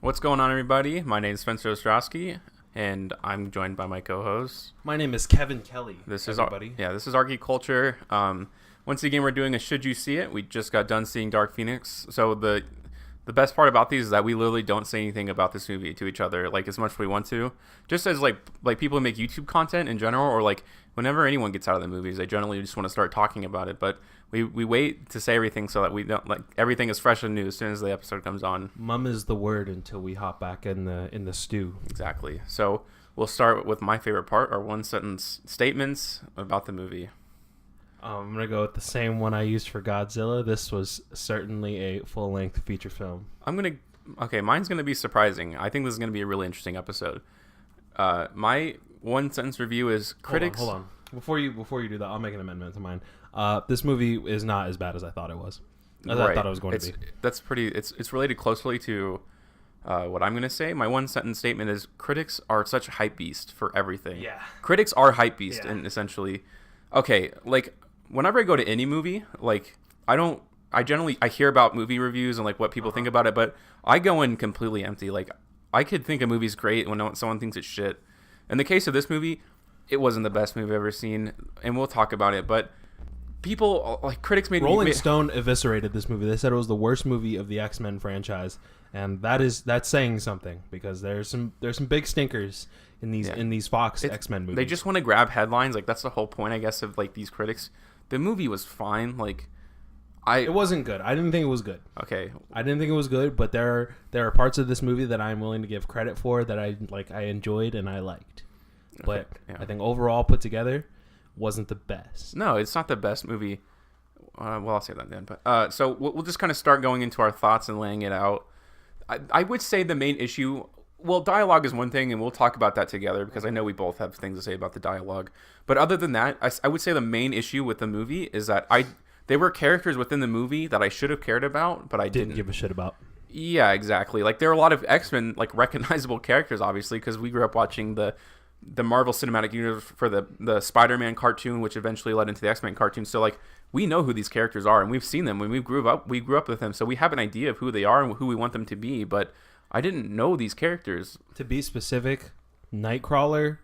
What's going on, everybody? My name is Spencer Ostrowski, and I'm joined by my co-host. My name is Kevin Kelly. This everybody. This is Argy Culture. Once again, we're doing a Should You See It? We just got done seeing Dark Phoenix. So the best part about these is that we literally don't say anything about this movie to each other, like as much as we want to. Just as like people who make YouTube content in general, or like whenever anyone gets out of the movies, they generally just want to start talking about it. But we wait to say everything so that we don't everything is fresh and new as soon as the episode comes on. Mum is the word until we hop back in the stew. Exactly. So we'll start with my favorite part, our one sentence statements about the movie. I'm going to go with the same one I used for Godzilla. This was certainly a full-length feature film. Mine's going to be surprising. I think this is going to be a really interesting episode. My one sentence review is critics... Hold on. Before you do that, I'll make an amendment to mine. This movie is not as bad as I thought it was. I thought it was going to be. It's related closely to what I'm going to say. My one sentence statement is critics are such a hype beast for everything. Yeah. Critics are hype beast, and essentially... Okay, like... Whenever I go to any movie, like I hear about movie reviews and like what people think about it, but I go in completely empty. Like I could think a movie's great when someone thinks it's shit. In the case of this movie, it wasn't the best movie I've ever seen, and we'll talk about it. But people, like critics, Rolling Stone eviscerated this movie. They said it was the worst movie of the X-Men franchise, and that's saying something because there's some big stinkers in these Fox X-Men movies. They just want to grab headlines. Like that's the whole point, I guess, of like these critics. The movie was fine. It wasn't good. I didn't think it was good. Okay. I didn't think it was good, but there are parts of this movie that I'm willing to give credit for that I enjoyed and I liked. But yeah. I think overall put together wasn't the best. No, it's not the best movie. I'll say that then. But so we'll just kind of start going into our thoughts and laying it out. I would say the main issue. Well, dialogue is one thing, and we'll talk about that together because I know we both have things to say about the dialogue. But other than that, I would say the main issue with the movie is that there were characters within the movie that I should have cared about, but I didn't give a shit about. Yeah, exactly. Like there are a lot of X-Men like recognizable characters, obviously, because we grew up watching the Marvel Cinematic Universe for the Spider-Man cartoon, which eventually led into the X-Men cartoon. So like we know who these characters are, and we've seen them when we grew up with them, so we have an idea of who they are and who we want them to be, but I didn't know these characters. To be specific, Nightcrawler,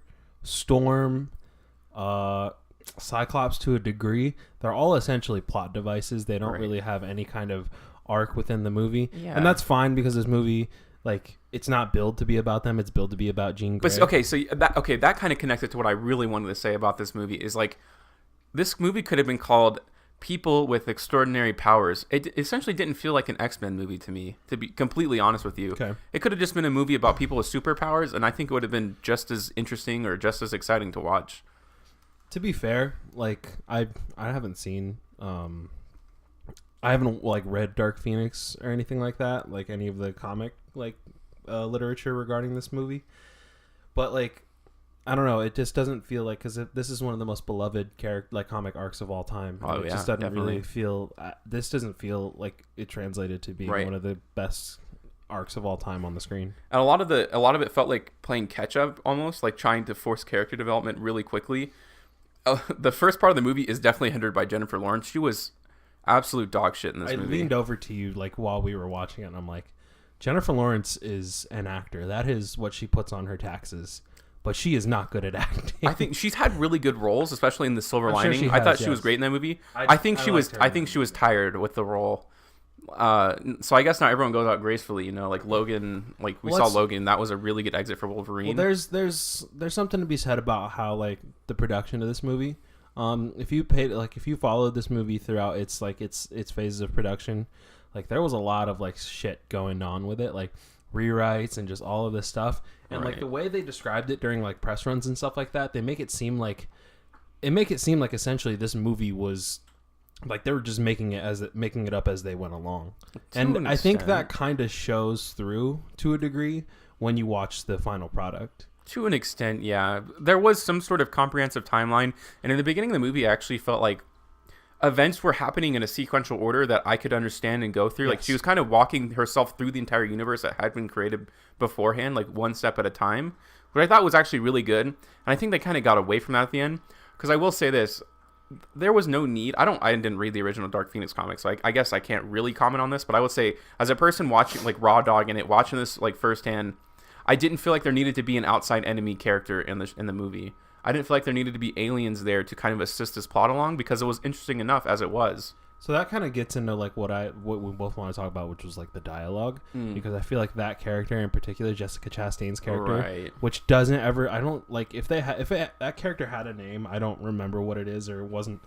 Storm, Cyclops to a degree, they're all essentially plot devices. They don't really have any kind of arc within the movie. Yeah. And that's fine because this movie, like, it's not billed to be about them. It's billed to be about Jean Grey. But, that kind of connected to what I really wanted to say about this movie is, like, this movie could have been called People with Extraordinary Powers. It essentially didn't feel like an X-Men movie to me, to be completely honest with you. Okay. It could have just been a movie about people with superpowers, and I think it would have been just as interesting or just as exciting to watch. To be fair, like I haven't seen I haven't like read Dark Phoenix or anything like that, like any of the comic literature regarding this movie. But like I don't know. It just doesn't feel like, because this is one of the most beloved comic arcs of all time. Oh, it just doesn't really feel. This doesn't feel like it translated to being one of the best arcs of all time on the screen. And a lot of it felt like playing catch up, almost like trying to force character development really quickly. The first part of the movie is definitely hindered by Jennifer Lawrence. She was absolute dog shit in this movie. I leaned over to you like while we were watching it, and I'm like, Jennifer Lawrence is an actor. That is what she puts on her taxes. But she is not good at acting. I think she's had really good roles, especially in The Silver Lining. I thought she was great in that movie. I think she was tired with the role. So I guess not everyone goes out gracefully, you know, like Logan, like we saw Logan, that was a really good exit for Wolverine. Well, there's something to be said about how like the production of this movie. If you followed this movie throughout its phases of production, like there was a lot of like shit going on with it, like rewrites and just all of this stuff. And like the way they described it during like press runs and stuff like that, they make it seem like essentially this movie was like they were just making it up as they went along. And I think that kind of shows through to a degree when you watch the final product. To an extent, yeah. There was some sort of comprehensive timeline, and in the beginning of the movie I actually felt like events were happening in a sequential order that I could understand and go through. Yes. Like she was kind of walking herself through the entire universe that had been created beforehand, like one step at a time, which I thought was actually really good. And I think they kind of got away from that at the end. Because I will say this, there was no need. I didn't read the original Dark Phoenix comics, so I guess I can't really comment on this. But I would say, as a person watching like raw dog in it, watching this like firsthand, I didn't feel like there needed to be an outside enemy character in the movie. I didn't feel like there needed to be aliens there to kind of assist this plot along because it was interesting enough as it was. So that kind of gets into like what we both want to talk about, which was like the dialogue, because I feel like that character in particular, Jessica Chastain's character, Right. which doesn't ever, I don't like if that character had a name, I don't remember what it is, or it wasn't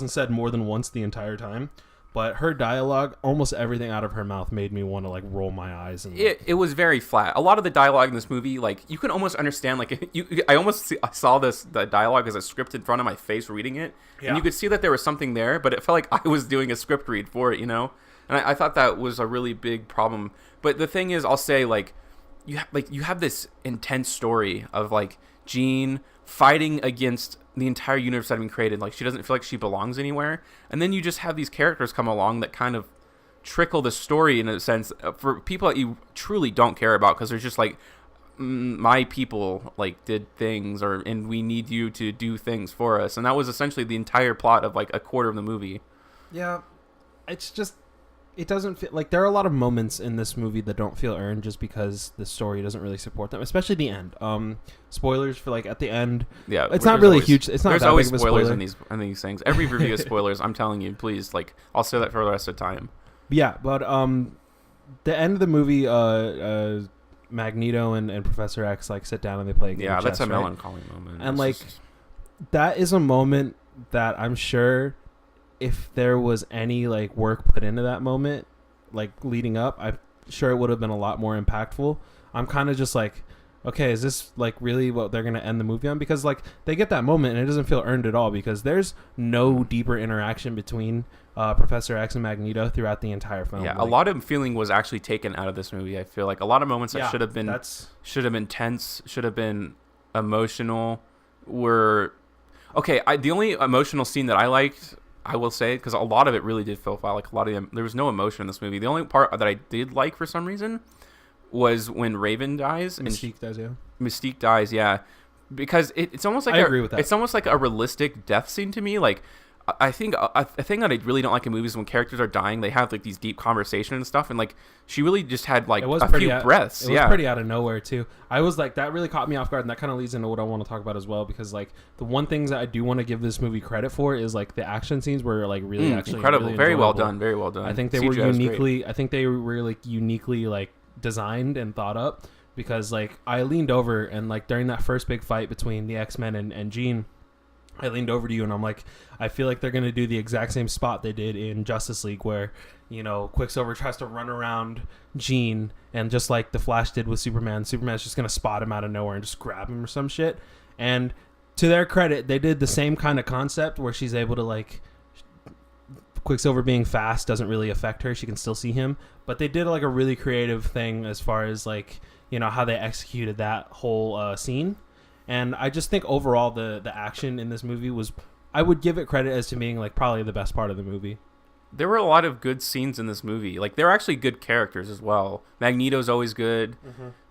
said more than once the entire time. But her dialogue, almost everything out of her mouth made me want to like roll my eyes. And it was very flat. A lot of the dialogue in this movie, like you can almost understand. Like I saw the dialogue as a script in front of my face reading it, and you could see that there was something there, but it felt like I was doing a script read for it, you know. And I thought that was a really big problem. But the thing is, I'll say like you have this intense story of like Jean fighting against the entire universe that had been created. Like she doesn't feel like she belongs anywhere, and then you just have these characters come along that kind of trickle the story in a sense for people that you truly don't care about, because they're just like, my people like did things, and we need you to do things for us. And that was essentially the entire plot of like a quarter of the movie. Yeah, it's just, it doesn't feel like there are a lot of moments in this movie that don't feel earned just because the story doesn't really support them, especially the end. Spoilers for like at the end. Yeah, it's not really huge. It's not there's that always big of a spoilers spoiler. in these things. Every review is spoilers. I'm telling you, please. Like I'll say that for the rest of the time. Yeah, but the end of the movie, Magneto and Professor X like sit down and they play a game of that's chess, a right? melancholy moment. And It's like just- that is a moment that I'm sure if there was any like work put into that moment, like leading up, I'm sure it would have been a lot more impactful. I'm kind of just like, okay, is this like really what they're gonna end the movie on? Because like they get that moment and it doesn't feel earned at all, because there's no deeper interaction between Professor X and Magneto throughout the entire film. Yeah, like, a lot of feeling was actually taken out of this movie. I feel like a lot of moments that should have been tense, should have been emotional, were okay. The only emotional scene that I liked, I will say, because a lot of it really did feel flat. Like a lot of them, there was no emotion in this movie. The only part that I did like for some reason was when Raven dies. Mystique does, yeah. Mystique dies, yeah, because it's almost like I agree with that. It's almost like a realistic death scene to me. Like I think a thing that I really don't like in movies when characters are dying, they have like these deep conversations and stuff, and like she really just had like a few breaths. It was pretty out of nowhere too. I was like, that really caught me off guard, and that kind of leads into what I want to talk about as well, because like the one things that I do want to give this movie credit for is like the action scenes were like really actually incredible, really very well enjoyable. done, very well done. I think they CGI were uniquely. I think they were like uniquely like designed and thought up, because like I leaned over and like during that first big fight between the X-Men and Jean, I leaned over to you and I'm like, I feel like they're going to do the exact same spot they did in Justice League where, you know, Quicksilver tries to run around Jean, and just like the Flash did with Superman's just going to spot him out of nowhere and just grab him or some shit. And to their credit, they did the same kind of concept where she's able to like, Quicksilver being fast doesn't really affect her. She can still see him. But they did like a really creative thing as far as like, you know, how they executed that whole scene. And I just think overall the action in this movie was, I would give it credit as to being like probably the best part of the movie. There were a lot of good scenes in this movie. Like, they're actually good characters as well. Magneto's always good.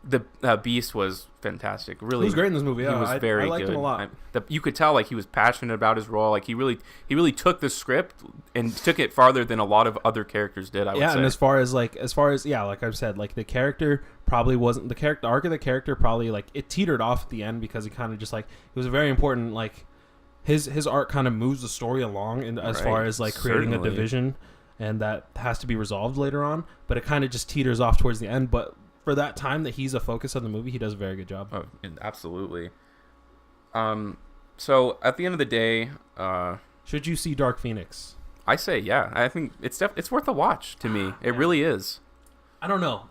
The Beast was fantastic. Really, He was great in this movie. Yeah, he was very I liked good. him a lot. You could tell like he was passionate about his role. Like he really took the script and took it farther than a lot of other characters did. I would say. And as far as like I've said, like the character probably wasn't the arc of the character probably like it teetered off at the end, because he kind of just like it was a very important like his arc kind of moves the story along, and as far as like creating a division, and that has to be resolved later on, but it kind of just teeters off towards the end. But for that time that he's a focus of the movie, he does a very good job. Oh, absolutely. So at the end of the day, should you see Dark Phoenix? I say yeah. I think it's worth a watch to me. It really is. I don't know.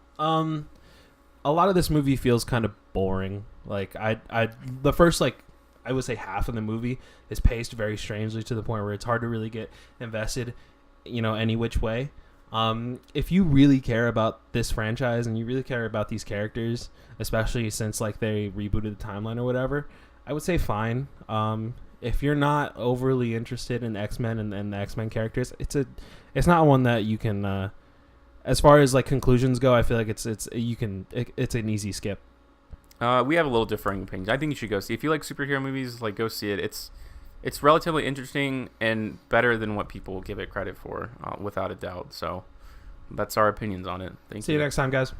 A lot of this movie feels kind of boring. Like the first like I would say half of the movie is paced very strangely to the point where it's hard to really get invested, you know, any which way. If you really care about this franchise and you really care about these characters, especially since like they rebooted the timeline or whatever, I would say fine. If you're not overly interested in X-Men and the X-Men characters, it's not one that you can. As far as like conclusions go, I feel like it's an easy skip. We have a little differing opinions. I think you should go see. If you like superhero movies, like go see it. it's relatively interesting and better than what people give it credit for, without a doubt. So that's our opinions on it. Thank See you next time, guys.